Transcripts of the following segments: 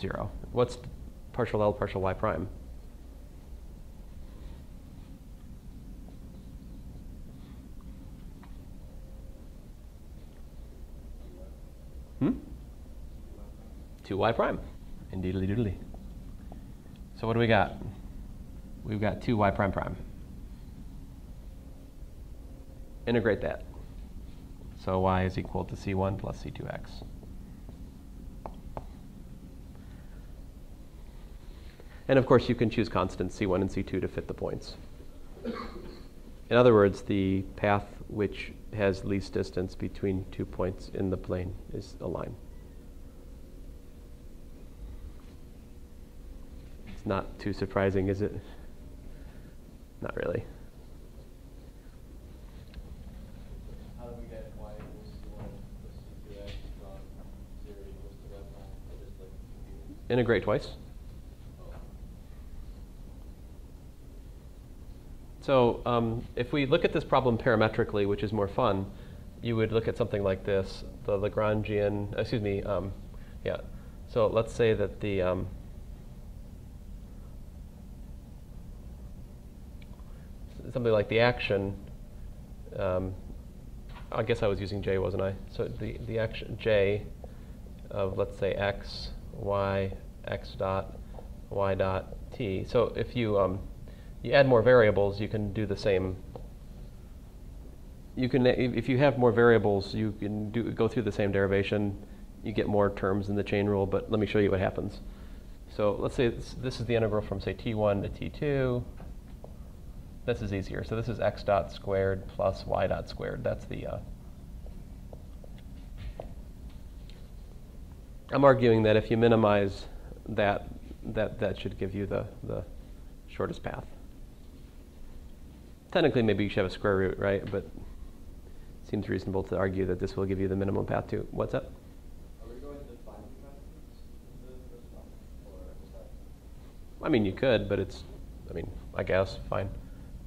0. What's partial L partial y prime? Hmm? 2y prime. Indeedly doodly. So what do we got? We've got 2y prime prime. Integrate that. So y is equal to c1 plus c2x. And of course, you can choose constants c1 and c2 to fit the points. In other words, the path which has least distance between 2 points in the plane is a line. It's not too surprising, is it? Not really. How do we get y equals c1 plus c2x from 0 equals to y prime? I just like confused. Integrate twice. So if we look at this problem parametrically, which is more fun, you would look at something like this, the Lagrangian, yeah. So let's say that the, something like the action, I guess I was using J, wasn't I? So the action J of, let's say, x, y, x dot, y dot, t. So if you add more variables, you can do the same. You can, if you have more variables, you can go through the same derivation. You get more terms in the chain rule, but let me show you what happens. So let's say this is the integral from, say, t1 to t2. This is easier. So this is x dot squared plus y dot squared. That's the, I'm arguing that if you minimize that should give you the shortest path. Technically, maybe you should have a square root, right? But it seems reasonable to argue that this will give you the minimum path too. What's that? Are we going to define the constants in the first one? Or is that? I mean, you could, but it's, I mean, I guess, fine.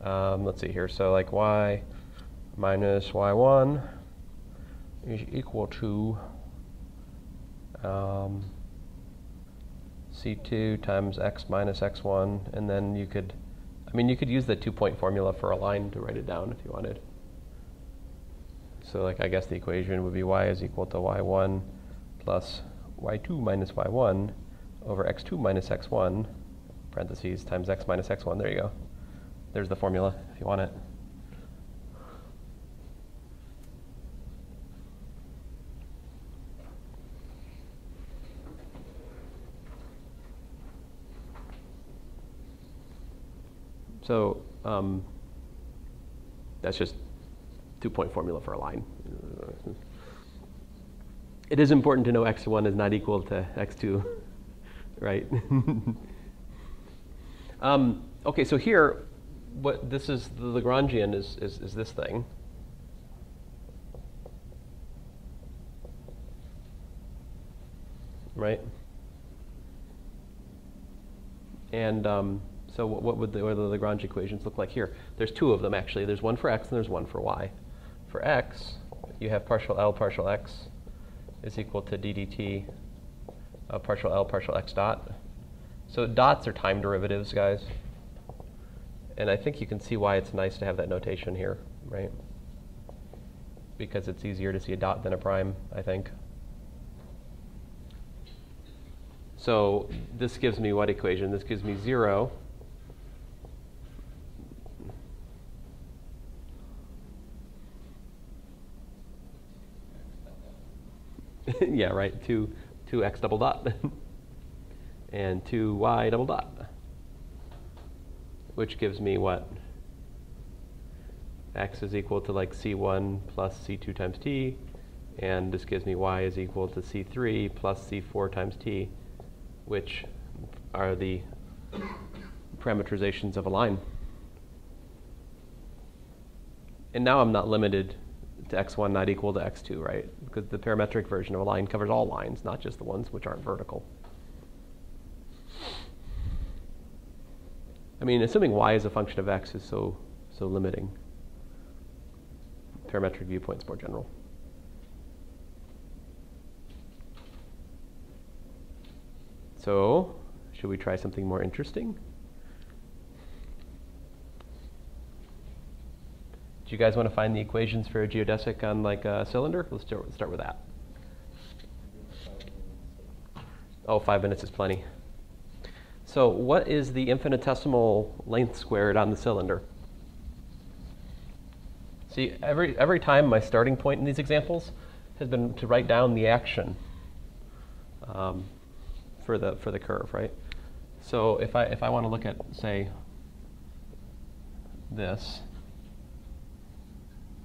Let's see here. So like y minus y1 is equal to c2 times x minus x1. And then you could, I mean, you could use the 2-point formula for a line to write it down if you wanted. So like, I guess the equation would be y is equal to y1 plus y2 minus y1 over x2 minus x1, parentheses, times x minus x1. There you go. There's the formula if you want it. So that's just 2-point formula for a line. It is important to know x1 is not equal to x2, right? Okay, so here, what this is, the Lagrangian is this thing. Right? And so what would the Lagrange equations look like here? There's 2 of them, actually. There's one for x and there's one for y. For x, you have partial L partial x is equal to d dt of partial L partial x dot. So dots are time derivatives, guys. And I think you can see why it's nice to have that notation here, right? Because it's easier to see a dot than a prime, I think. So this gives me what equation? This gives me 0. Yeah, right, 2x double dot and 2y double dot, which gives me what? X is equal to like c1 plus c2 times t, and this gives me y is equal to c3 plus c4 times t, which are the parameterizations of a line. And now I'm not limited to x1 not equal to x2, right? Because the parametric version of a line covers all lines, not just the ones which aren't vertical. I mean, assuming y is a function of x is so limiting. Parametric viewpoint's more general. So, should we try something more interesting? Do you guys want to find the equations for a geodesic on like a cylinder? Let's start with that. Oh, 5 minutes is plenty. So what is the infinitesimal length squared on the cylinder? See, every time my starting point in these examples has been to write down the action for the curve, right? So if I want to look at, say, this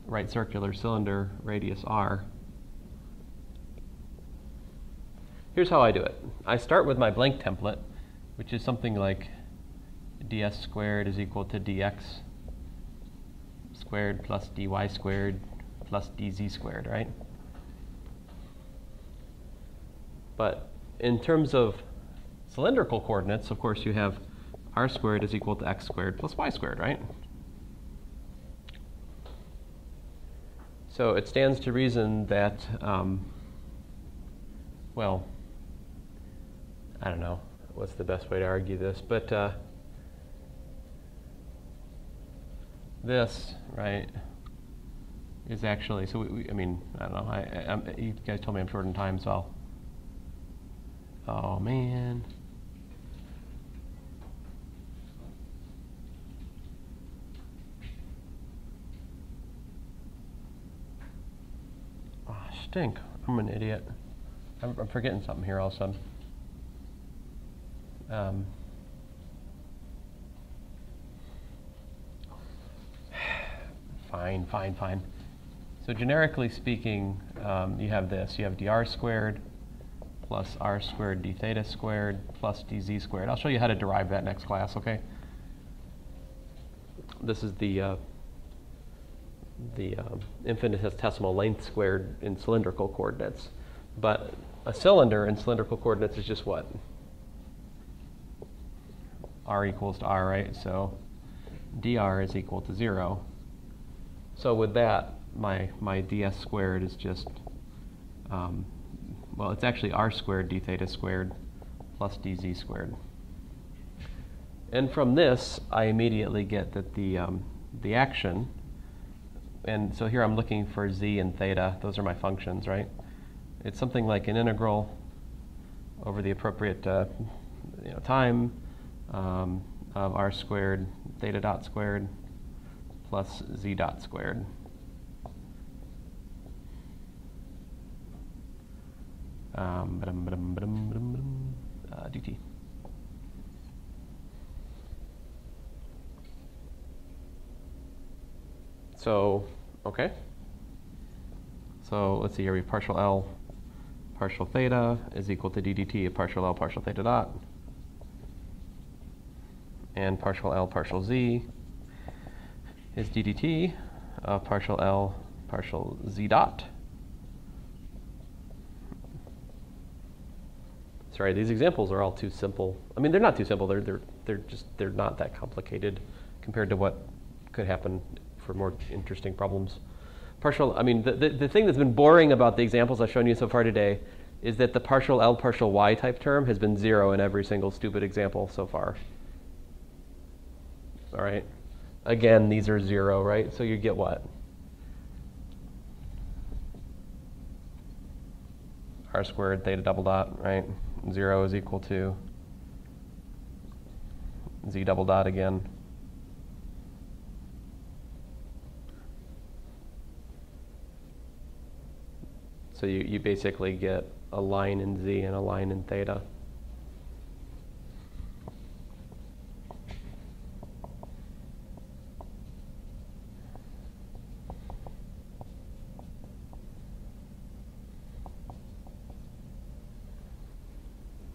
right circular cylinder, radius r, here's how I do it. I start with my blank template, which is something like ds squared is equal to dx squared plus dy squared plus dz squared, right? But in terms of cylindrical coordinates, of course, you have r squared is equal to x squared plus y squared, right? So it stands to reason that, well, I don't know what's the best way to argue this, but this, right, is actually, so I mean, I don't know, you guys told me I'm short on time, so oh man. Oh, stink. I'm an idiot. I'm forgetting something here all of a sudden. Fine. So generically speaking, you have this. You have dr squared plus r squared d theta squared plus dz squared. I'll show you how to derive that next class, okay? This is the infinitesimal length squared in cylindrical coordinates. But a cylinder in cylindrical coordinates is just what? R equals to r, right? So dr is equal to 0. So with that, my ds squared is just, well, it's actually r squared d theta squared plus dz squared. And from this, I immediately get that the action, and so here I'm looking for z and theta. Those are my functions, right? It's something like an integral over the appropriate time of r squared theta dot squared plus z dot squared. Dt. So, okay. So let's see here, we have partial L partial theta is equal to ddt of partial L partial theta dot, and partial L partial z is ddt of partial L partial z dot. Sorry, these examples are all too simple. I mean, they're not too simple. They're not that complicated compared to what could happen for more interesting problems. I mean, the thing that's been boring about the examples I've shown you so far today is that the partial L partial y type term has been 0 in every single stupid example so far. All right. Again, these are 0, right? So you get what? R squared theta double dot, right? 0 is equal to z double dot again. So you basically get a line in z and a line in theta.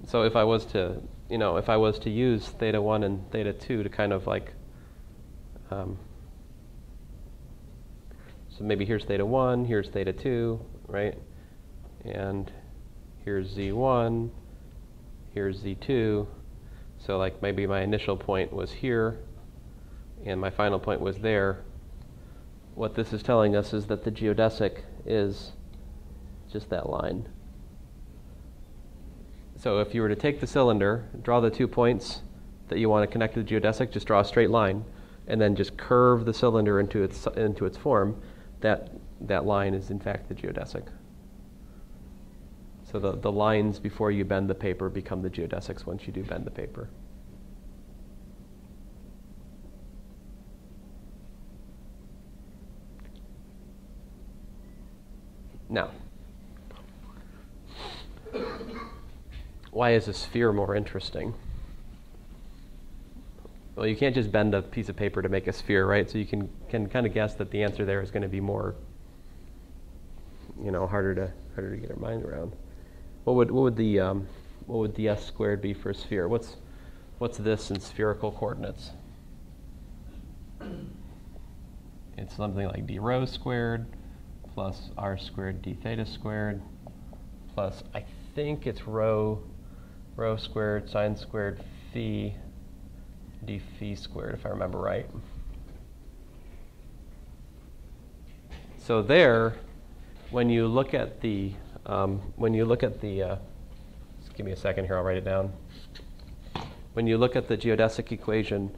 So if I was to, use theta 1 and theta 2 to kind of like, so maybe here's theta 1, here's theta 2, right? And here's z1, here's z2. So like maybe my initial point was here, and my final point was there. What this is telling us is that the geodesic is just that line. So if you were to take the cylinder, draw the 2 points that you want to connect to the geodesic, just draw a straight line, and then just curve the cylinder into its form, that line is in fact the geodesic. So the lines before you bend the paper become the geodesics once you do bend the paper. Now, why is a sphere more interesting? Well, you can't just bend a piece of paper to make a sphere, right? So you can kind of guess that the answer there is going to be more, harder to get our mind around. What would the s squared be for a sphere? What's this in spherical coordinates? It's something like d rho squared plus r squared d theta squared plus, I think it's rho squared sine squared phi d phi squared, if I remember right. So there, when you look at the just give me a second here, I'll write it down. When you look at the geodesic equation,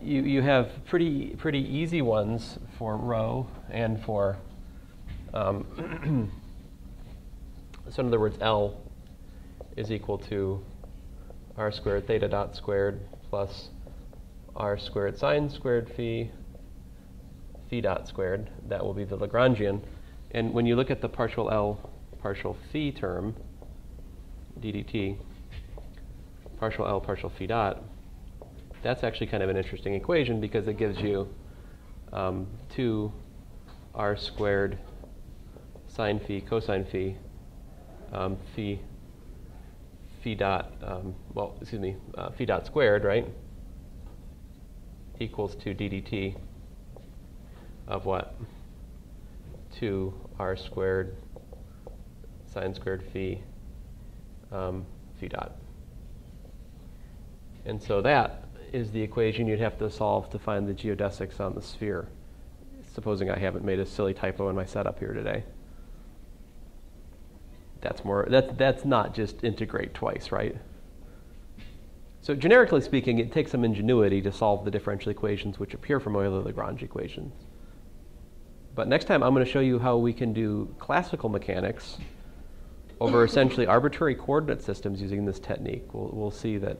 you have pretty easy ones for rho and for so in other words, L is equal to r squared theta dot squared plus r squared sine squared phi dot squared. That will be the Lagrangian. And when you look at the partial L partial phi term, ddt, partial L partial phi dot, that's actually kind of an interesting equation because it gives you 2 r squared sine phi cosine phi phi dot, phi dot squared, right, equals to ddt of what? 2 r squared sine squared phi phi dot. And so that is the equation you'd have to solve to find the geodesics on the sphere, supposing I haven't made a silly typo in my setup here today. That's not just integrate twice, right? So generically speaking, it takes some ingenuity to solve the differential equations which appear from Euler-Lagrange equations. But next time I'm going to show you how we can do classical mechanics over essentially arbitrary coordinate systems using this technique. We'll see that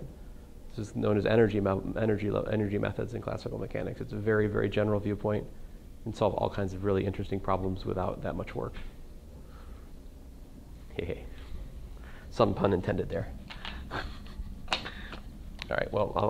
this is known as energy methods in classical mechanics. It's a very, very general viewpoint and solve all kinds of really interesting problems without that much work. Hey. Some pun intended there. All right, well,